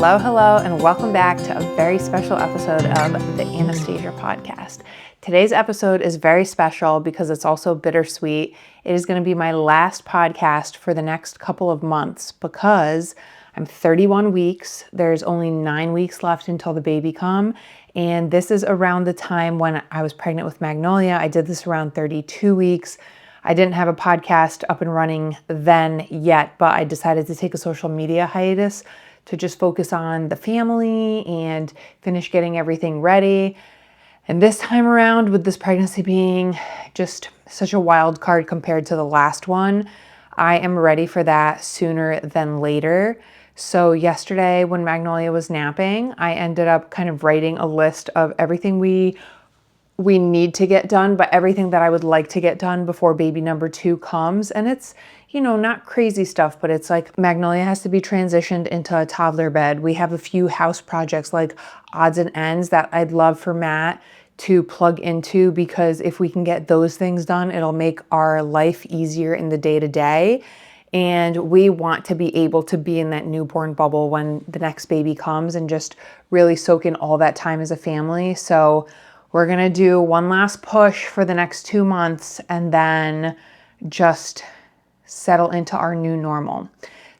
Hello, and welcome back to a very special episode of the Anastasiya Podcast. Today's episode is very special because it's also bittersweet. It is going to be my last podcast for the next couple of months because I'm 31 weeks. There's only 9 weeks left until the baby come, and this is around the time when I was pregnant with Magnolia. I did this around 32 weeks. I didn't have a podcast up and running then yet, but I decided to take a social media hiatus to just focus on the family and finish getting everything ready. And this time around, with this pregnancy being just such a wild card compared to the last one, I am ready for that sooner than later. So yesterday when Magnolia was napping, I ended up kind of writing a list of everything we need to get done, but everything that I would like to get done before baby number 2 comes. And it's, not crazy stuff, but it's like Magnolia has to be transitioned into a toddler bed. We have a few house projects like odds and ends that I'd love for Matt to plug into, because if we can get those things done, it'll make our life easier in the day-to-day. And we want to be able to be in that newborn bubble when the next baby comes and just really soak in all that time as a family. So we're going to do one last push for the next 2 months and then just settle into our new normal.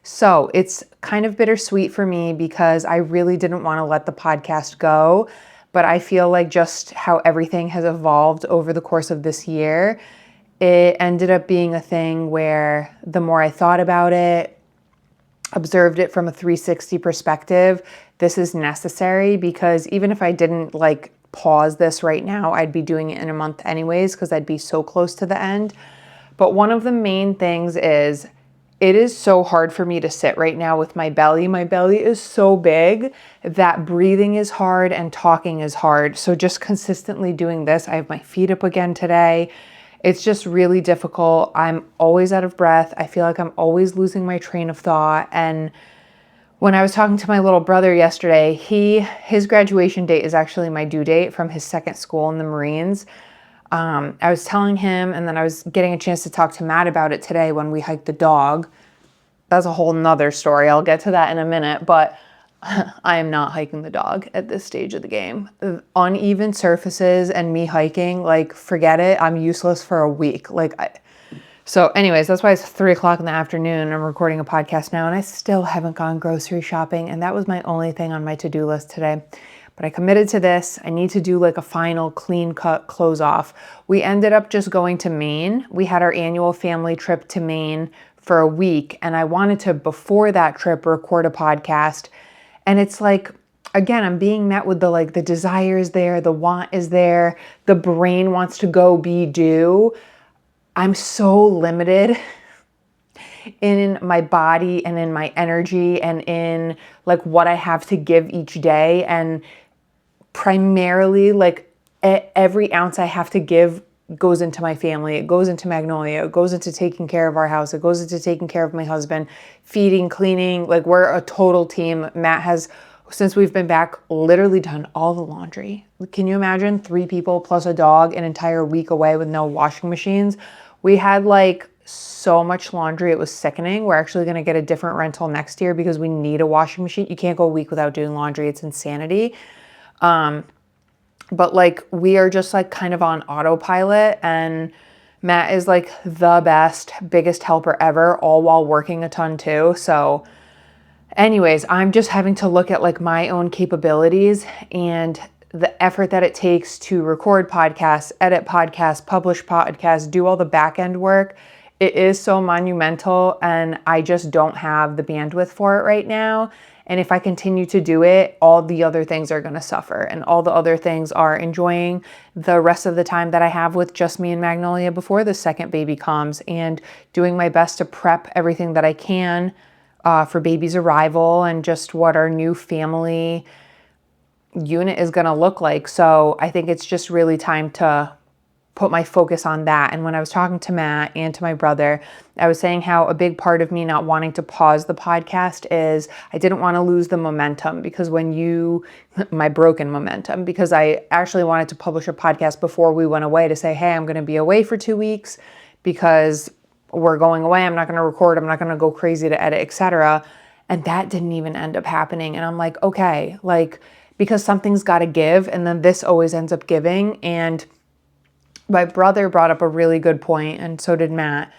So it's kind of bittersweet for me because I really didn't want to let the podcast go, but I feel like just how everything has evolved over the course of this year, it ended up being a thing where the more I thought about it, observed it from a 360 perspective, this is necessary, because even if I didn't pause this right now, I'd be doing it in a month anyways, because I'd be so close to the end. But one of the main things is it is so hard for me to sit right now with my belly. My belly is so big that breathing is hard and talking is hard. So just consistently doing this, I have my feet up again today. It's just really difficult. I'm always out of breath. I feel like I'm always losing my train of thought. And when I was talking to my little brother yesterday, his graduation date is actually my due date from his second school in the Marines. I was telling him, and then I was getting a chance to talk to Matt about it today when we hiked the dog. That's a whole nother story. I'll get to that in a minute, but I am not hiking the dog at this stage of the game. Uneven surfaces and me hiking, forget it. I'm useless for a week. So anyways, that's why it's 3:00 in the afternoon. I'm recording a podcast now and I still haven't gone grocery shopping. And that was my only thing on my to-do list today. But I committed to this. I need to do a final clean cut close off. We ended up just going to Maine. We had our annual family trip to Maine for a week. And I wanted to, before that trip, record a podcast. And it's again, I'm being met with the desire is there, the want is there, the brain wants to go be do. I'm so limited in my body and in my energy and in what I have to give each day. And primarily every ounce I have to give goes into my family. It goes into Magnolia. It goes into taking care of our house. It goes into taking care of my husband, feeding, cleaning. We're a total team. Matt has, since we've been back, literally done all the laundry. Can you imagine 3 people plus a dog an entire week away with no washing machines? We had so much laundry. It was sickening. We're actually going to get a different rental next year because we need a washing machine. You can't go a week without doing laundry. It's insanity. But we are just kind of on autopilot, and Matt is the best, biggest helper ever, all while working a ton too. So anyways, I'm just having to look at my own capabilities and the effort that it takes to record podcasts, edit podcasts, publish podcasts, do all the back end work. It is so monumental, and I just don't have the bandwidth for it right now. And if I continue to do it, all the other things are going to suffer. And all the other things are enjoying the rest of the time that I have with just me and Magnolia before the second baby comes, and doing my best to prep everything that I can for baby's arrival and just what our new family unit is going to look like. So I think it's just really time to put my focus on that. And when I was talking to Matt and to my brother, I was saying how a big part of me not wanting to pause the podcast is I didn't want to lose the momentum, because my broken momentum, because I actually wanted to publish a podcast before we went away to say, hey, I'm going to be away for 2 weeks because we're going away. I'm not going to record. I'm not going to go crazy to edit, etc. And that didn't even end up happening. And I'm like, okay, like, because something's got to give. And then this always ends up giving. And my brother brought up a really good point, and so did Matt.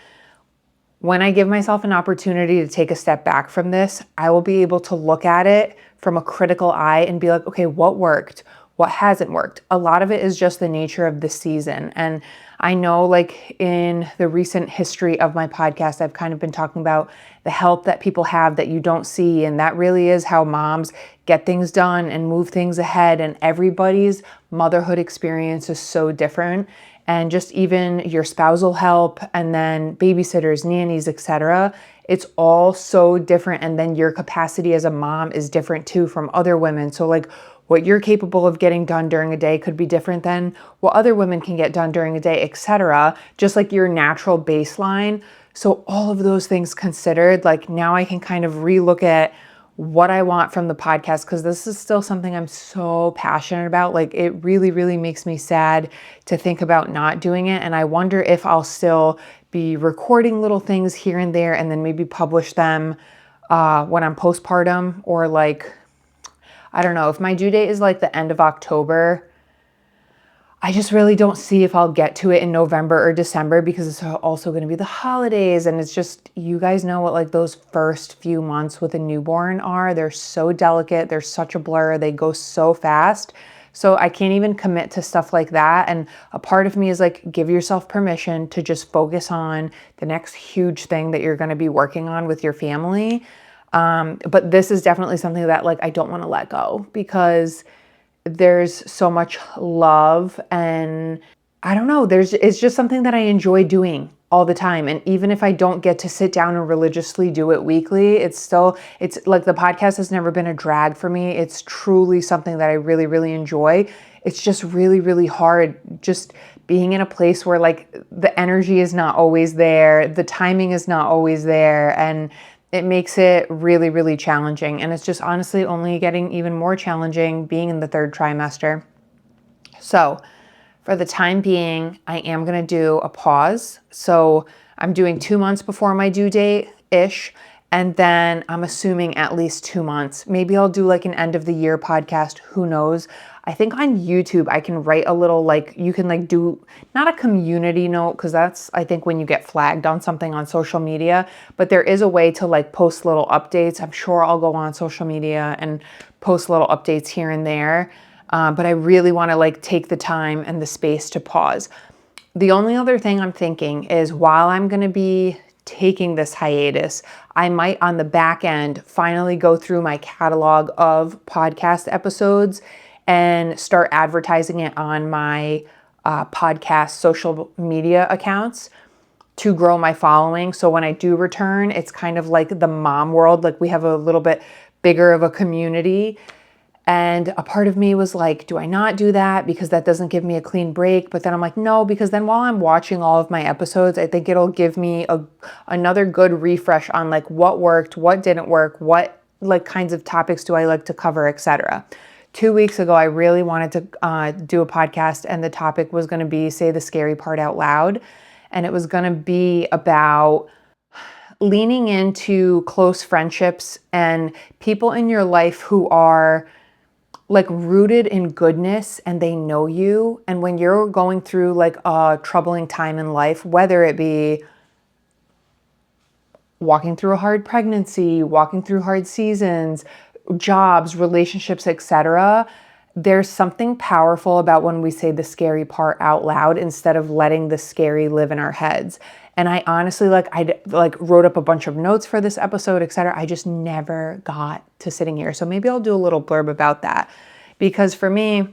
When I give myself an opportunity to take a step back from this, I will be able to look at it from a critical eye and be like, okay, what worked? What hasn't worked? A lot of it is just the nature of the season. And I know, like, in the recent history of my podcast, I've kind of been talking about the help that people have that you don't see. And that really is how moms get things done and move things ahead. And everybody's motherhood experience is so different. And just even your spousal help, and then babysitters, nannies, etc. It's all so different. And then your capacity as a mom is different too from other women. So like what you're capable of getting done during a day could be different than what other women can get done during a day, etc. Just like your natural baseline. So all of those things considered, like now I can kind of relook at what I want from the podcast, because this is still something I'm so passionate about. Like it really, really makes me sad to think about not doing it. And I wonder if I'll still be recording little things here and there and then maybe publish them when I'm postpartum, or like, I don't know, if my due date is like the end of October, I just really don't see if I'll get to it in November or December, because it's also going to be the holidays. And it's just, you guys know what like those first few months with a newborn are. They're so delicate. They're such a blur. They go so fast. So I can't even commit to stuff like that. And a part of me is like, give yourself permission to just focus on the next huge thing that you're going to be working on with your family. But this is definitely something that like I don't want to let go, because there's so much love, and I don't know, it's just something that I enjoy doing all the time. And even if I don't get to sit down and religiously do it weekly, it's like the podcast has never been a drag for me. It's truly something that I really, really enjoy. It's just really, really hard just being in a place where like the energy is not always there, the timing is not always there, and it makes it really, really challenging. And it's just honestly only getting even more challenging being in the third trimester. So for the time being, I am going to do a pause. So I'm doing 2 months before my due date-ish. And then I'm assuming at least 2 months. Maybe I'll do like an end of the year podcast. Who knows? I think on YouTube, I can write a little, like, you can like do, not a community note, because that's, I think, when you get flagged on something on social media, but there is a way to like post little updates. I'm sure I'll go on social media and post little updates here and there. But I really want to like take the time and the space to pause. The only other thing I'm thinking is, while I'm going to be taking this hiatus, I might on the back end finally go through my catalog of podcast episodes and start advertising it on my podcast social media accounts to grow my following. So when I do return, it's kind of like the mom world. Like we have a little bit bigger of a community. And a part of me was like, do I not do that because that doesn't give me a clean break? But then I'm like, no, because then while I'm watching all of my episodes, I think it'll give me another good refresh on like what worked, what didn't work, what like kinds of topics do I like to cover, etc. 2 weeks ago, I really wanted to do a podcast, and the topic was going to be Say the Scary Part Out Loud. And it was going to be about leaning into close friendships and people in your life who are like rooted in goodness and they know you. And when you're going through like a troubling time in life, whether it be walking through a hard pregnancy, walking through hard seasons, jobs, relationships, etc., there's something powerful about when we say the scary part out loud instead of letting the scary live in our heads. And I honestly I wrote up a bunch of notes for this episode, etc. I just never got to sitting here. So maybe I'll do a little blurb about that. Because for me,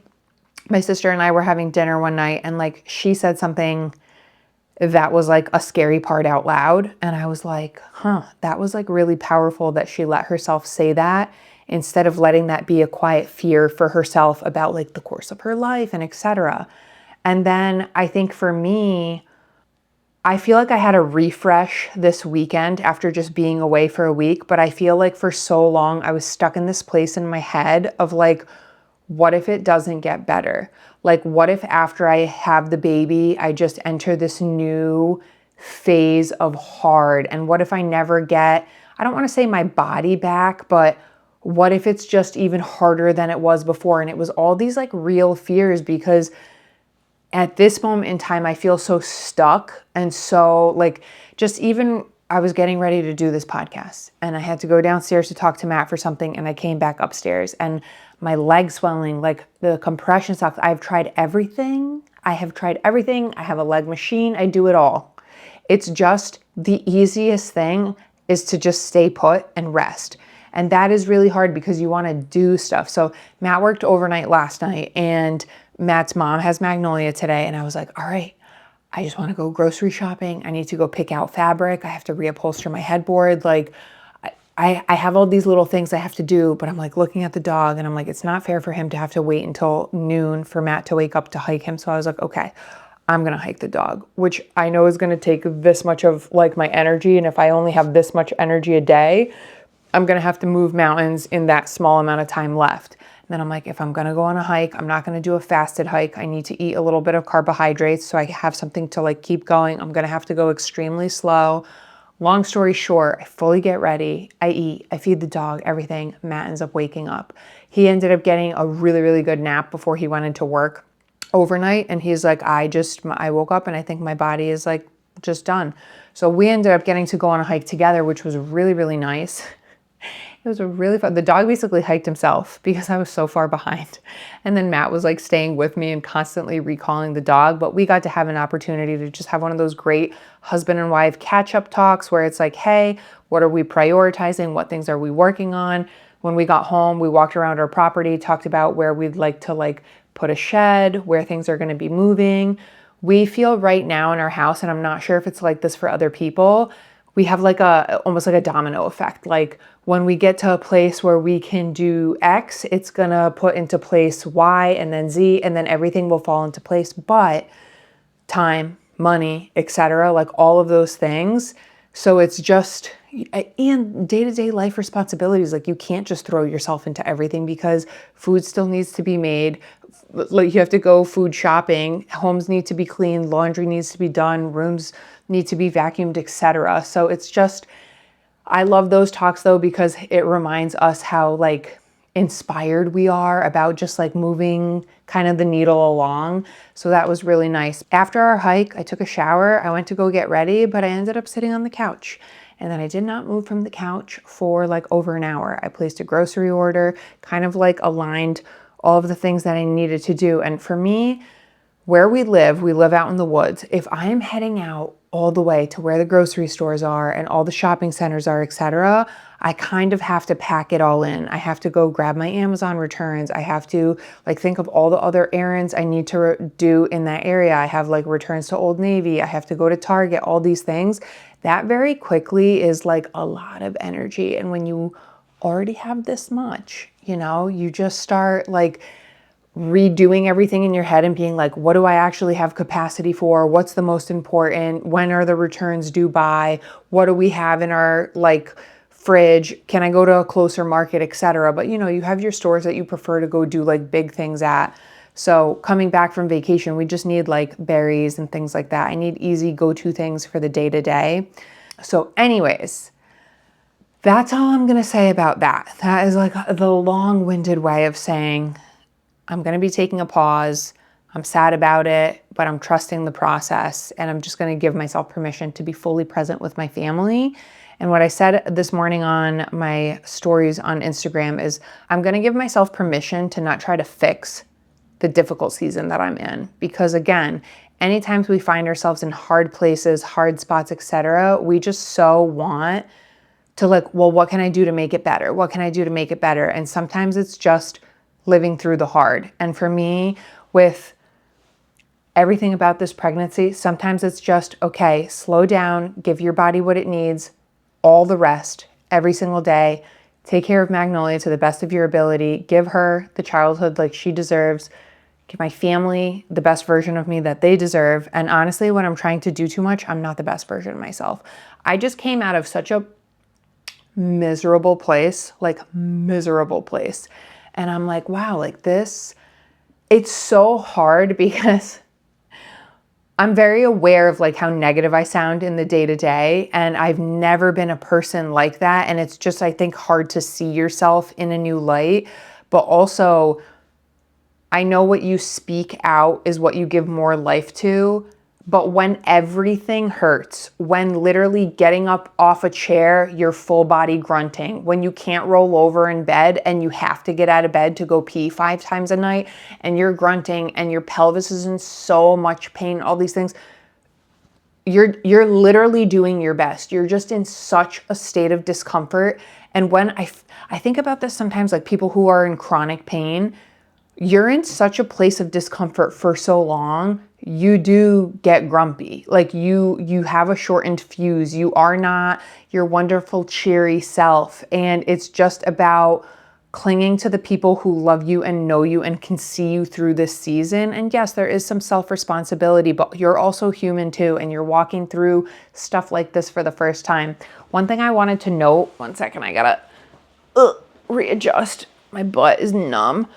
my sister and I were having dinner one night, and like she said something that was like a scary part out loud. And I was like, that was like really powerful that she let herself say that, instead of letting that be a quiet fear for herself about like the course of her life and etc. And then I think for me, I feel like I had a refresh this weekend after just being away for a week, but I feel like for so long I was stuck in this place in my head of like, what if it doesn't get better? Like, what if after I have the baby, I just enter this new phase of hard? And what if I never get I don't want to say my body back, but what if it's just even harder than it was before? And it was all these like real fears, because at this moment in time, I feel so stuck. And so like, just even I was getting ready to do this podcast and I had to go downstairs to talk to Matt for something. And I came back upstairs and my leg swelling, like the compression socks. I've tried everything. I have tried everything. I have a leg machine. I do it all. It's just the easiest thing is to just stay put and rest. And that is really hard because you want to do stuff. So Matt worked overnight last night and Matt's mom has Magnolia today. And I was like, all right, I just want to go grocery shopping. I need to go pick out fabric. I have to reupholster my headboard. Like I have all these little things I have to do, but I'm like looking at the dog and I'm like, it's not fair for him to have to wait until noon for Matt to wake up to hike him. So I was like, okay, I'm going to hike the dog, which I know is going to take this much of like my energy. And if I only have this much energy a day, I'm going to have to move mountains in that small amount of time left. And then I'm like, if I'm going to go on a hike, I'm not going to do a fasted hike. I need to eat a little bit of carbohydrates so I have something to like keep going. I'm going to have to go extremely slow. Long story short, I fully get ready. I eat, I feed the dog, everything. Matt ends up waking up. He ended up getting a really, really good nap before he went into work overnight. And he's like, I woke up and I think my body is like just done. So we ended up getting to go on a hike together, which was really, really nice. It was a really fun. The dog basically hiked himself because I was so far behind. And then Matt was like staying with me and constantly recalling the dog. But we got to have an opportunity to just have one of those great husband and wife catch-up talks where it's like, hey, what are we prioritizing? What things are we working on? When we got home, we walked around our property, talked about where we'd like to like put a shed, where things are going to be moving. We feel right now in our house, and I'm not sure if it's like this for other people, we have like almost like a domino effect. Like when we get to a place where we can do X, it's gonna put into place Y and then Z, and then everything will fall into place. But time, money, etc., like all of those things. So it's just, and day-to-day life responsibilities, like you can't just throw yourself into everything because food still needs to be made. Like you have to go food shopping, homes need to be cleaned, laundry needs to be done, rooms need to be vacuumed, etc. So it's just, I love those talks though, because it reminds us how like inspired we are about just like moving kind of the needle along. So that was really nice. After our hike, I took a shower. I went to go get ready, but I ended up sitting on the couch. And then I did not move from the couch for like over an hour. I placed a grocery order, kind of like aligned all of the things that I needed to do. And for me, where we live out in the woods. If I am heading out all the way to where the grocery stores are and all the shopping centers are, etc., I kind of have to pack it all in. I have to go grab my Amazon returns. I have to like think of all the other errands I need to do in that area. I have like returns to Old Navy. I have to go to Target, all these things. That very quickly is like a lot of energy. And when you already have this much, you just start like redoing everything in your head and being like, what do I actually have capacity for? What's the most important? When are the returns due by? What do we have in our like fridge? Can I go to a closer market, etc.? But you have your stores that you prefer to go do like big things at. So coming back from vacation, we just need like berries and things like that. I need easy go-to things for the day-to-day. So anyways, that's all I'm going to say about that. That is like the long-winded way of saying I'm going to be taking a pause. I'm sad about it, but I'm trusting the process, and I'm just going to give myself permission to be fully present with my family. And what I said this morning on my stories on Instagram is I'm going to give myself permission to not try to fix the difficult season that I'm in. Because again, anytime we find ourselves in hard places, hard spots, etc., we just so want to like, well, what can I do to make it better? What can I do to make it better? And sometimes it's just living through the hard. And for me, with everything about this pregnancy, sometimes it's just, okay, slow down, give your body what it needs, all the rest, every single day. Take care of Magnolia to the best of your ability. Give her the childhood like she deserves. Give my family the best version of me that they deserve. And honestly, when I'm trying to do too much, I'm not the best version of myself. I just came out of such a miserable place. And I'm like, wow, like this, it's so hard because I'm very aware of like how negative I sound in the day to day, and I've never been a person like that. And it's just, I think, hard to see yourself in a new light. But also, I know what you speak out is what you give more life to. But when everything hurts, when literally getting up off a chair, you're full body grunting, when you can't roll over in bed and you have to get out of bed to go pee 5 times a night and you're grunting and your pelvis is in so much pain, all these things, you're literally doing your best. You're just in such a state of discomfort. And when I think about this sometimes, like people who are in chronic pain, you're in such a place of discomfort for so long, you do get grumpy. Like you have a shortened fuse. You are not your wonderful, cheery self. And it's just about clinging to the people who love you and know you and can see you through this season. And yes, there is some self-responsibility, but you're also human too. And you're walking through stuff like this for the first time. One thing I wanted to note, one second, I gotta readjust. My butt is numb.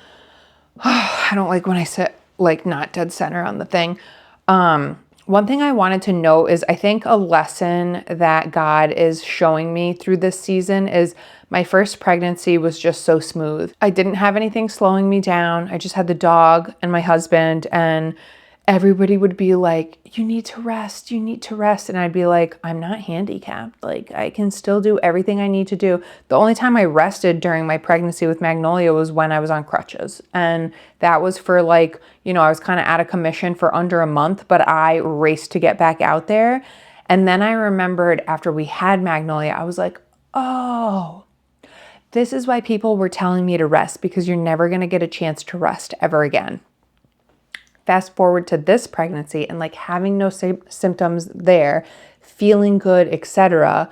I don't like when I sit like not dead center on the thing. One thing I wanted to note is I think a lesson that God is showing me through this season is my first pregnancy was just so smooth. I didn't have anything slowing me down. I just had the dog and my husband, and everybody would be like, you need to rest, you need to rest. And I'd be like, I'm not handicapped. Like I can still do everything I need to do. The only time I rested during my pregnancy with Magnolia was when I was on crutches. And that was for like, I was kind of out of commission for under a month, but I raced to get back out there. And then I remembered after we had Magnolia, I was like, oh, this is why people were telling me to rest, because you're never going to get a chance to rest ever again. Fast forward to this pregnancy and like having no symptoms there, feeling good, etc.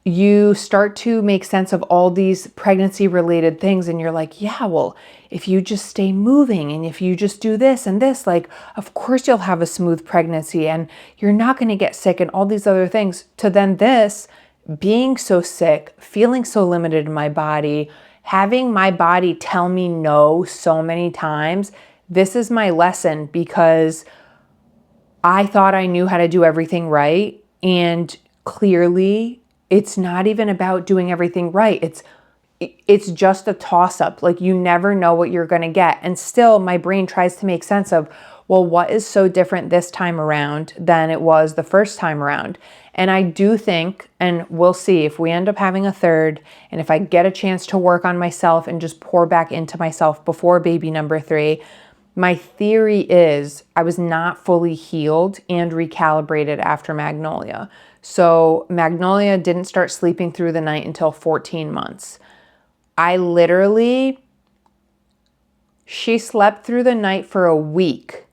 You start to make sense of all these pregnancy related things. And you're like, yeah, well, if you just stay moving and if you just do this and this, like, of course you'll have a smooth pregnancy and you're not going to get sick and all these other things. To then this, being so sick, feeling so limited in my body, having my body tell me no so many times. This is my lesson, because I thought I knew how to do everything right. And clearly it's not even about doing everything right. It's just a toss up. Like you never know what you're going to get. And still my brain tries to make sense of, well, what is so different this time around than it was the first time around? And I do think, and we'll see if we end up having a third, and if I get a chance to work on myself and just pour back into myself before baby number 3, my theory is I was not fully healed and recalibrated after Magnolia. So Magnolia didn't start sleeping through the night until 14 months. She slept through the night for a week.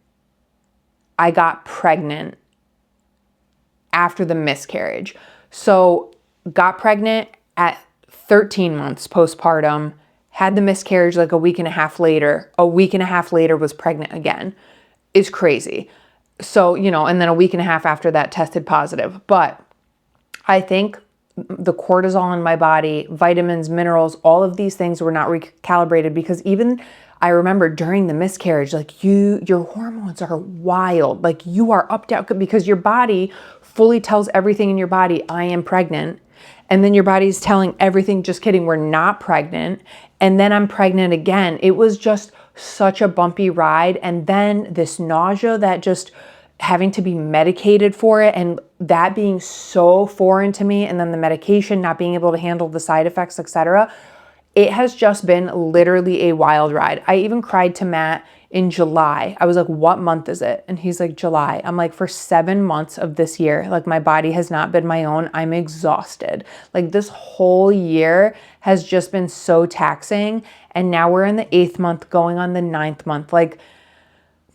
I got pregnant after the miscarriage. So got pregnant at 13 months postpartum, had the miscarriage like a week and a half later. A week and a half later was pregnant again. It's crazy. So, and then a week and a half after that tested positive. But I think the cortisol in my body, vitamins, minerals, all of these things were not recalibrated, because even I remember during the miscarriage, like your hormones are wild. Like you are up down, because your body fully tells everything in your body, I am pregnant. And then your body's telling everything, just kidding, we're not pregnant. And then I'm pregnant again. It was just such a bumpy ride. And then this nausea that just having to be medicated for it, and that being so foreign to me. And then the medication, not being able to handle the side effects, etc. It has just been literally a wild ride. I even cried to Matt in July. I was like, what month is it? And he's like, July. I'm like, for 7 months of this year, like my body has not been my own. I'm exhausted. Like this whole year has just been so taxing. And now we're in the 8th month, going on the 9th month. Like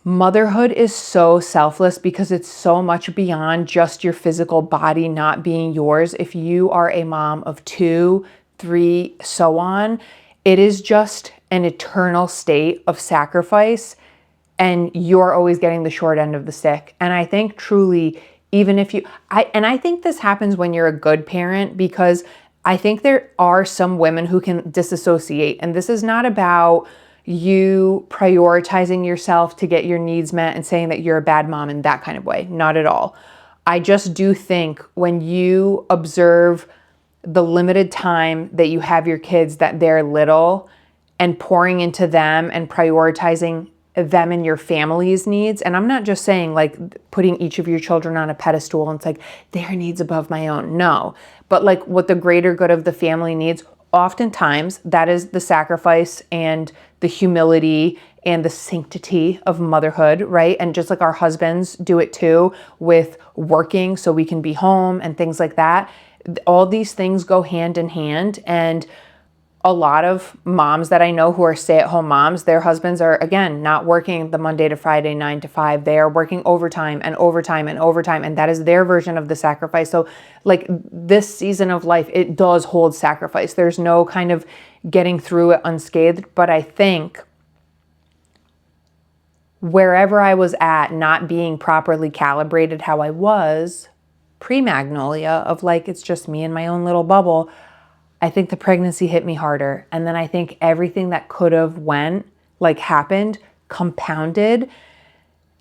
motherhood is so selfless, because it's so much beyond just your physical body not being yours. If you are a mom of 2, 3, so on, it is just an eternal state of sacrifice, and you're always getting the short end of the stick. And I think truly, even if I think this happens when you're a good parent, because I think there are some women who can disassociate. And this is not about, you prioritizing yourself to get your needs met and saying that you're a bad mom in that kind of way. Not at all. I just do think when you observe the limited time that you have your kids, that they're little, and pouring into them and prioritizing them and your family's needs. And I'm not just saying like putting each of your children on a pedestal and it's like their needs above my own. No, but like what the greater good of the family needs, oftentimes that is the sacrifice and the humility and the sanctity of motherhood, right? And just like our husbands do it too with working so we can be home and things like that. All these things go hand in hand. And a lot of moms that I know who are stay-at-home moms, their husbands are, again, not working the Monday to Friday, 9 to 5. They are working overtime and overtime and overtime. And that is their version of the sacrifice. So like this season of life, it does hold sacrifice. There's no kind of getting through it unscathed. But I think wherever I was at, not being properly calibrated how I was pre-Magnolia of like, it's just me in my own little bubble, I think the pregnancy hit me harder. And then I think everything that could have happened, compounded,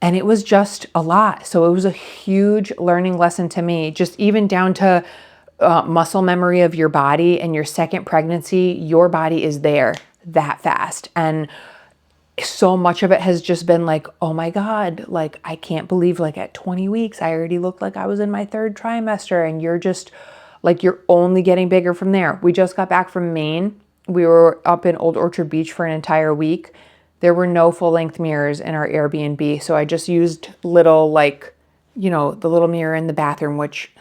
and it was just a lot. So it was a huge learning lesson to me, just even down to muscle memory of your body. And your second pregnancy, your body is there that fast. And so much of it has just been like, oh my God, like I can't believe like at 20 weeks, I already looked like I was in my third trimester, and you're just like, you're only getting bigger from there. We just got back from Maine. We were up in Old Orchard Beach for an entire week. There were no full-length mirrors in our Airbnb. So I just used little the little mirror in the bathroom, which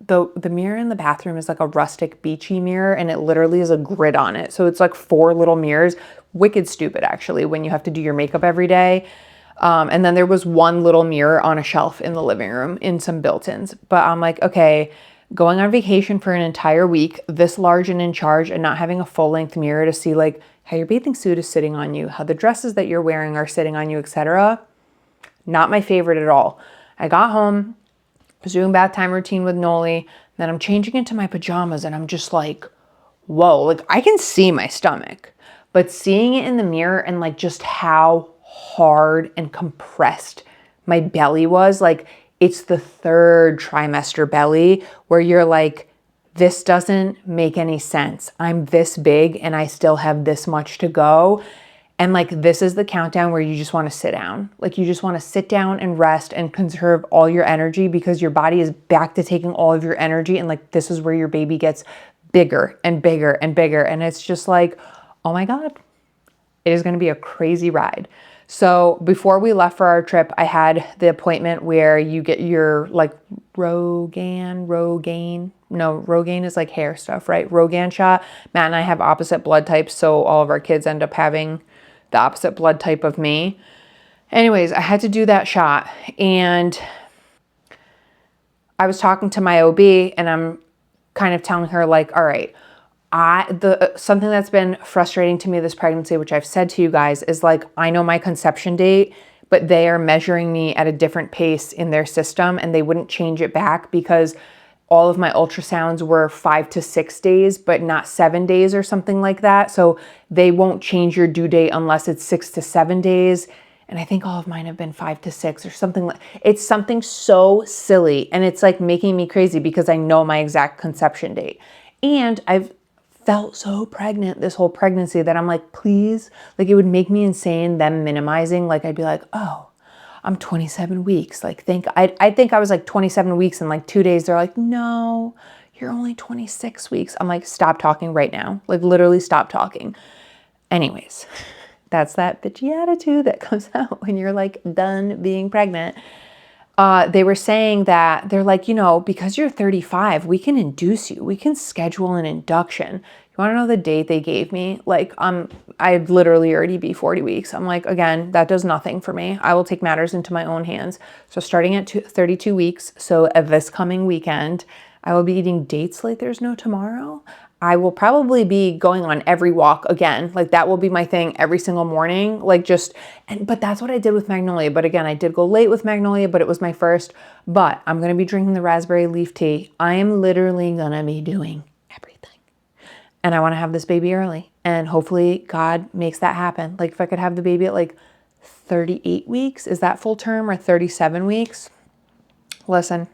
the mirror in the bathroom is like a rustic beachy mirror, and it literally is a grid on it. So it's like 4 little mirrors. Wicked stupid, actually, when you have to do your makeup every day. And then there was one little mirror on a shelf in the living room in some built-ins. But I'm like, okay, going on vacation for an entire week, this large and in charge, and not having a full-length mirror to see like how your bathing suit is sitting on you, how the dresses that you're wearing are sitting on you, etc. Not my favorite at all. I got home, was doing bath time routine with Noli, then I'm changing into my pajamas, and I'm just like, whoa, like I can see my stomach, but seeing it in the mirror and like just how hard and compressed my belly was, like it's the third trimester belly where you're like, this doesn't make any sense. I'm this big and I still have this much to go. And like, this is the countdown where you just want to sit down. Like you just want to sit down and rest and conserve all your energy, because your body is back to taking all of your energy. And like, this is where your baby gets bigger and bigger and bigger. And it's just like, oh my God, it is going to be a crazy ride. So before we left for our trip, I had the appointment where you get your like Rogaine is like hair stuff, right? Rogaine shot. Matt and I have opposite blood types, so all of our kids end up having the opposite blood type of me. Anyways, I had to do that shot, and I was talking to my OB, and I'm kind of telling her like, all right, something that's been frustrating to me this pregnancy, which I've said to you guys, is like, I know my conception date, but they are measuring me at a different pace in their system, and they wouldn't change it back because all of my ultrasounds were 5 to 6 days, but not 7 days or something like that. So they won't change your due date unless it's 6 to 7 days. And I think all of mine have been 5 to 6 or something. It's something so silly. And it's like making me crazy because I know my exact conception date. And I've felt so pregnant this whole pregnancy that I'm like, please, like it would make me insane them minimizing. Like I'd be like, oh, I'm 27 weeks. Like I think I was like 27 weeks and like 2 days. They're like, no, you're only 26 weeks. I'm like, stop talking right now. Like literally stop talking. Anyways, that's that bitchy attitude that comes out when you're like done being pregnant. They were saying that they're like, because you're 35, we can induce you. We can schedule an induction. You want to know the date they gave me? Like, I'd literally already be 40 weeks. I'm like, again, that does nothing for me. I will take matters into my own hands. So starting at 32 weeks, so at this coming weekend, I will be eating dates like there's no tomorrow. I will probably be going on every walk again. Like that will be my thing every single morning. But that's what I did with Magnolia. But again, I did go late with Magnolia, but it was my first. But I'm going to be drinking the raspberry leaf tea. I am literally going to be doing everything. And I want to have this baby early. And hopefully God makes that happen. Like if I could have the baby at like 38 weeks, is that full term, or 37 weeks? Listen,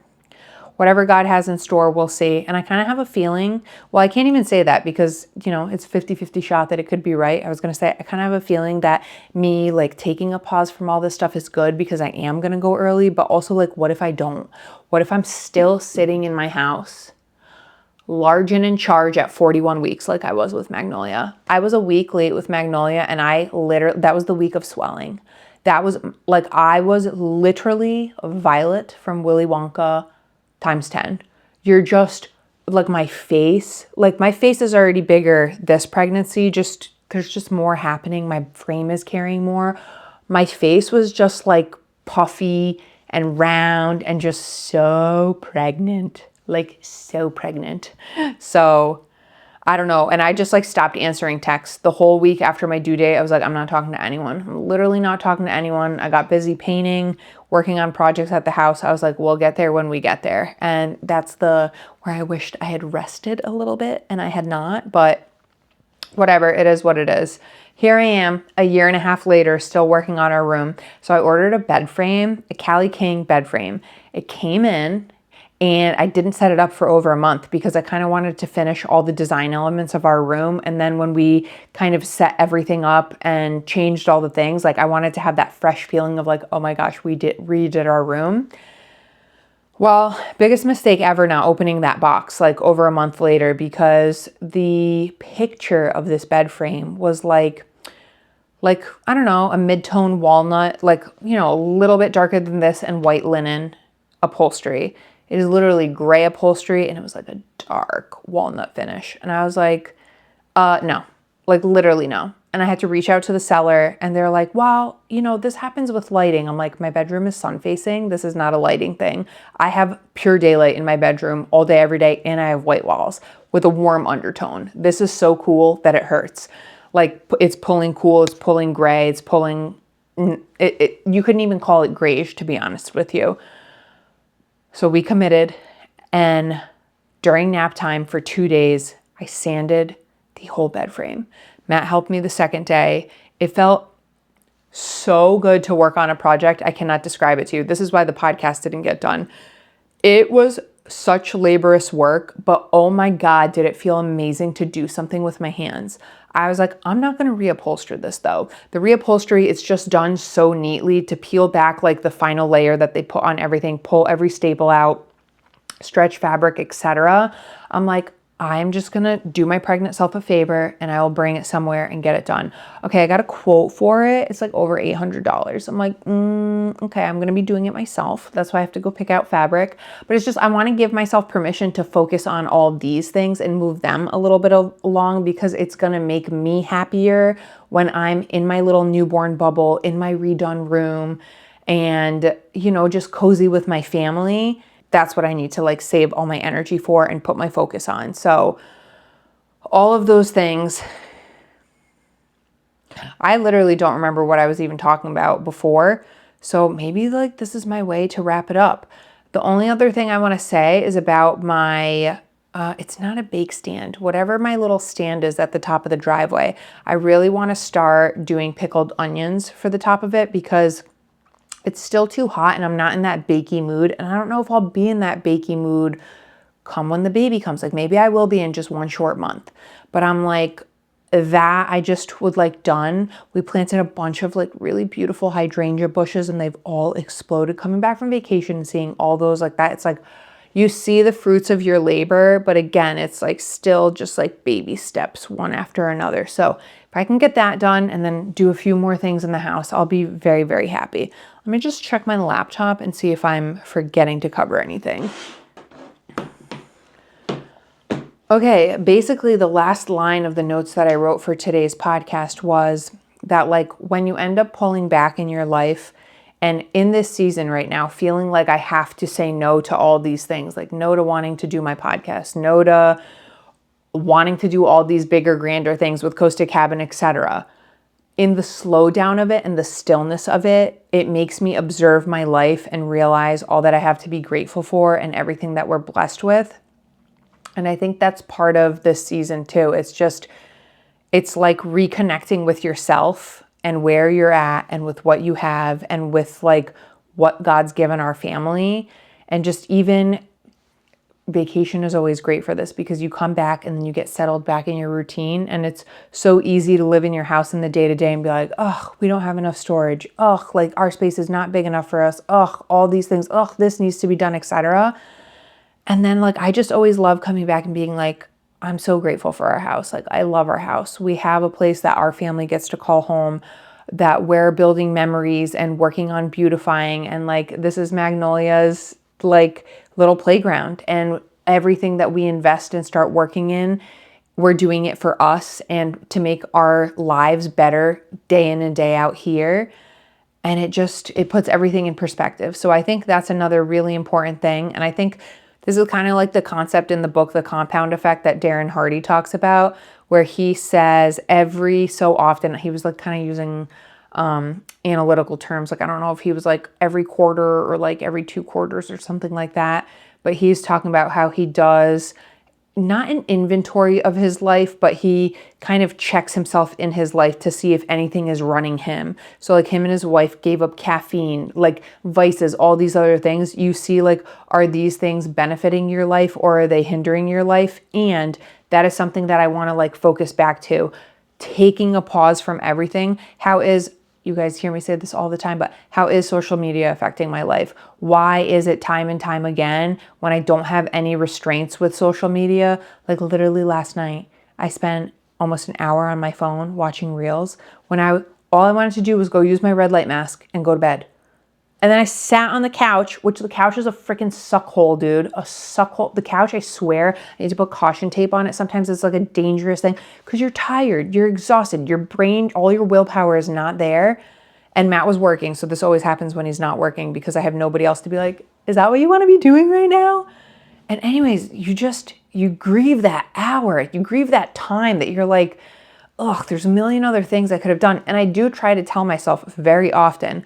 whatever God has in store, we'll see. And I kind of have a feeling, well, I can't even say that because, it's 50-50 shot that it could be right. I was going to say, I kind of have a feeling that me like taking a pause from all this stuff is good because I am going to go early, but also like, what if I don't? What if I'm still sitting in my house, large and in charge at 41 weeks like I was with Magnolia? I was a week late with Magnolia and that was the week of swelling. That was like, I was literally Violet from Willy Wonka times 10. You're just like my face is already bigger this pregnancy, just there's just more happening. My frame is carrying more. My face was just like puffy and round and just so pregnant, like so pregnant. So I don't know. And I just like stopped answering texts the whole week after my due date. I was like, I'm not talking to anyone. I'm literally not talking to anyone. I got busy painting, working on projects at the house. I was like, we'll get there when we get there. And that's where I wished I had rested a little bit and I had not, but whatever, it is what it is. Here I am a year and a half later, still working on our room. So I ordered a bed frame, a Cali King bed frame. It came in. And I didn't set it up for over a month because I kind of wanted to finish all the design elements of our room. And then when we kind of set everything up and changed all the things, like I wanted to have that fresh feeling of like, oh my gosh, we redid our room. Well, biggest mistake ever not opening that box like over a month later, because the picture of this bed frame was like, I don't know, a mid-tone walnut, like, a little bit darker than this, and white linen upholstery. It is literally gray upholstery and it was like a dark walnut finish. And I was like, no, like literally no. And I had to reach out to the seller and they're like, well, this happens with lighting. I'm like, my bedroom is sun facing. This is not a lighting thing. I have pure daylight in my bedroom all day, every day. And I have white walls with a warm undertone. This is so cool that it hurts. Like it's pulling cool. It's pulling gray. It's pulling, you couldn't even call it grayish, to be honest with you. So we committed, and during nap time for 2 days, I sanded the whole bed frame. Matt helped me the second day. It felt so good to work on a project. I cannot describe it to you. This is why the podcast didn't get done. It was such laborious work, but oh my God, did it feel amazing to do something with my hands. I was like, I'm not going to reupholster this though. The reupholstery, it's just done so neatly to peel back like the final layer that they put on everything, pull every staple out, stretch fabric, etc. I'm like, I'm just going to do my pregnant self a favor and I will bring it somewhere and get it done. Okay, I got a quote for it. It's like over $800. I'm like, okay, I'm going to be doing it myself. That's why I have to go pick out fabric. But it's just, I want to give myself permission to focus on all these things and move them a little bit along, because it's going to make me happier when I'm in my little newborn bubble, in my redone room, and, just cozy with my family. That's what I need to like save all my energy for and put my focus on. So all of those things, I literally don't remember what I was even talking about before. So maybe like this is my way to wrap it up. The only other thing I want to say is about my, it's not a bake stand, whatever my little stand is at the top of the driveway. I really want to start doing pickled onions for the top of it because it's still too hot and I'm not in that bakey mood. And I don't know if I'll be in that bakey mood come when the baby comes. Like maybe I will be in just one short month. But I'm like, that I just would like done. We planted a bunch of like really beautiful hydrangea bushes and they've all exploded. Coming back from vacation and seeing all those like that, it's like you see the fruits of your labor, but again, it's like still just like baby steps one after another. So if I can get that done and then do a few more things in the house, I'll be very, very happy. Let me just check my laptop and see if I'm forgetting to cover anything. Okay, basically the last line of the notes that I wrote for today's podcast was that like when you end up pulling back in your life and in this season right now, feeling like I have to say no to all these things, like no to wanting to do my podcast, no to wanting to do all these bigger, grander things with Costa Cabin, etc. In the slowdown of it and the stillness of it, it makes me observe my life and realize all that I have to be grateful for and everything that we're blessed with. And I think that's part of this season too. It's like reconnecting with yourself and where you're at and with what you have and with like what God's given our family. And just even vacation is always great for this because you come back and then you get settled back in your routine. And it's so easy to live in your house in the day to day and be like, oh, we don't have enough storage. Oh, like our space is not big enough for us. Oh, all these things. Oh, this needs to be done, etc. And then like, I just always love coming back and being like, I'm so grateful for our house. Like, I love our house. We have a place that our family gets to call home, that we're building memories and working on beautifying. And like, this is Magnolia's like little playground, and everything that we invest and start working in, we're doing it for us and to make our lives better day in and day out here. And it puts everything in perspective. So I think that's another really important thing. And I think this is kind of like the concept in the book, The Compound Effect, that Darren Hardy talks about, where he says every so often, he was like kind of using analytical terms. Like, I don't know if he was like every quarter or like every 2 quarters or something like that. But he's talking about how he does not an inventory of his life, but he kind of checks himself in his life to see if anything is running him. So like him and his wife gave up caffeine, like vices, all these other things. You see like, are these things benefiting your life or are they hindering your life? And that is something that I want to like focus back to. Taking a pause from everything. You guys hear me say this all the time, but how is social media affecting my life? Why is it time and time again when I don't have any restraints with social media? Like literally last night, I spent almost an hour on my phone watching reels when all I wanted to do was go use my red light mask and go to bed. And then I sat on the couch, which the couch is a freaking suck hole, dude. A suck hole. The couch, I swear, I need to put caution tape on it. Sometimes it's like a dangerous thing because you're tired, you're exhausted, your brain, all your willpower is not there. And Matt was working, so this always happens when he's not working because I have nobody else to be like, is that what you want to be doing right now? And anyways, you grieve that hour. You grieve that time that you're like, oh, there's a million other things I could have done. And I do try to tell myself very often,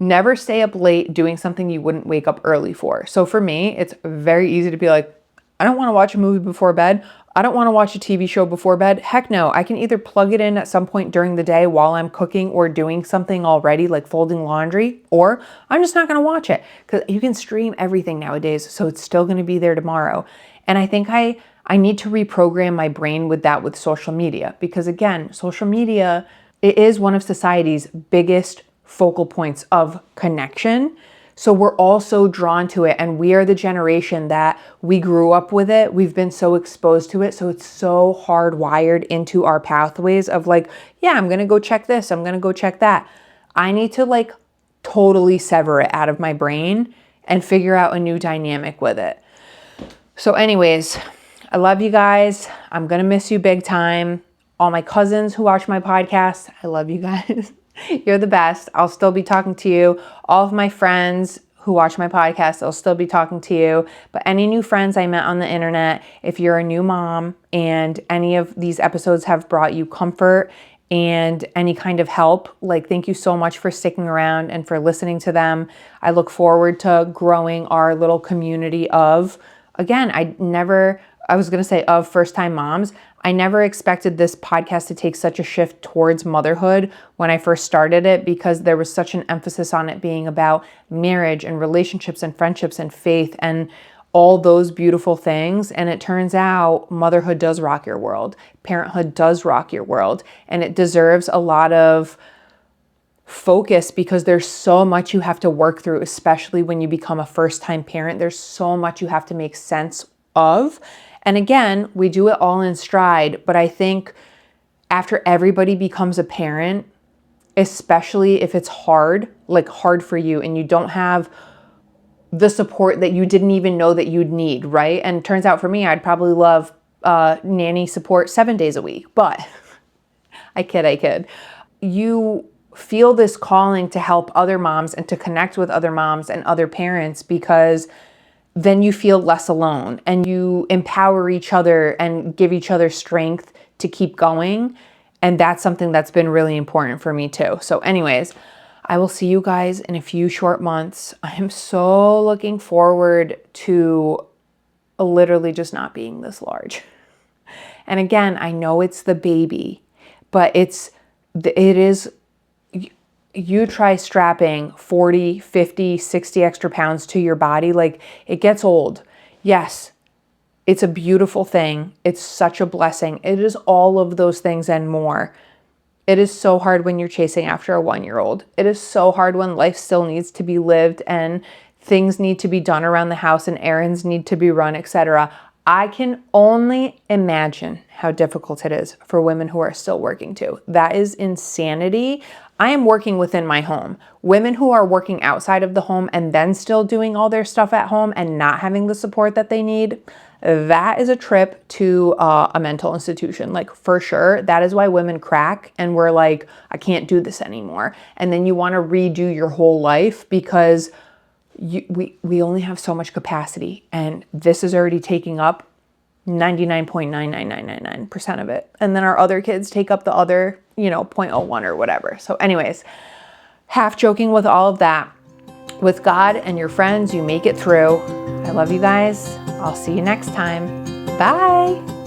never stay up late doing something you wouldn't wake up early for. So for me, it's very easy to be like, I don't want to watch a movie before bed. I don't want to watch a TV show before bed. Heck no, I can either plug it in at some point during the day while I'm cooking or doing something already, like folding laundry, or I'm just not going to watch it because you can stream everything nowadays. So it's still going to be there tomorrow. And I think I need to reprogram my brain with that with social media, because again, social media, it is one of society's biggest focal points of connection. So we're all so drawn to it, and we are the generation that we grew up with it. We've been so exposed to it. So it's so hardwired into our pathways of like, yeah, I'm going to go check this. I'm going to go check that. I need to like totally sever it out of my brain and figure out a new dynamic with it. So anyways, I love you guys. I'm going to miss you big time. All my cousins who watch my podcast, I love you guys. You're the best. I'll still be talking to you. All of my friends who watch my podcast, I'll still be talking to you. But any new friends I met on the internet, if you're a new mom and any of these episodes have brought you comfort and any kind of help, like thank you so much for sticking around and for listening to them. I look forward to growing our little community of, again, of first-time moms. I never expected this podcast to take such a shift towards motherhood when I first started it, because there was such an emphasis on it being about marriage and relationships and friendships and faith and all those beautiful things. And it turns out motherhood does rock your world. Parenthood does rock your world. And it deserves a lot of focus because there's so much you have to work through, especially when you become a first-time parent. There's so much you have to make sense of. And again, we do it all in stride, but I think after everybody becomes a parent, especially if it's hard for you and you don't have the support that you didn't even know that you'd need, right? And it turns out for me, I'd probably love nanny support 7 days a week, but I kid. You feel this calling to help other moms and to connect with other moms and other parents, because then you feel less alone and you empower each other and give each other strength to keep going. And that's something that's been really important for me too. So anyways, I will see you guys in a few short months. I am so looking forward to literally just not being this large. And again, I know it's the baby, but it is, you try strapping 40, 50, 60 extra pounds to your body, like it gets old. Yes, it's a beautiful thing. It's such a blessing. It is all of those things and more. It is so hard when you're chasing after a 1-year-old. It is so hard when life still needs to be lived and things need to be done around the house and errands need to be run, etc. I can only imagine how difficult it is for women who are still working too. That is insanity. I am working within my home. Women who are working outside of the home and then still doing all their stuff at home and not having the support that they need, that is a trip to a mental institution, like for sure. That is why women crack and we're like, I can't do this anymore. And then you want to redo your whole life because we only have so much capacity, and this is already taking up 99.99999% of it. And then our other kids take up the other, 0.01 or whatever. So anyways, half joking with all of that, with God and your friends, you make it through. I love you guys. I'll see you next time. Bye.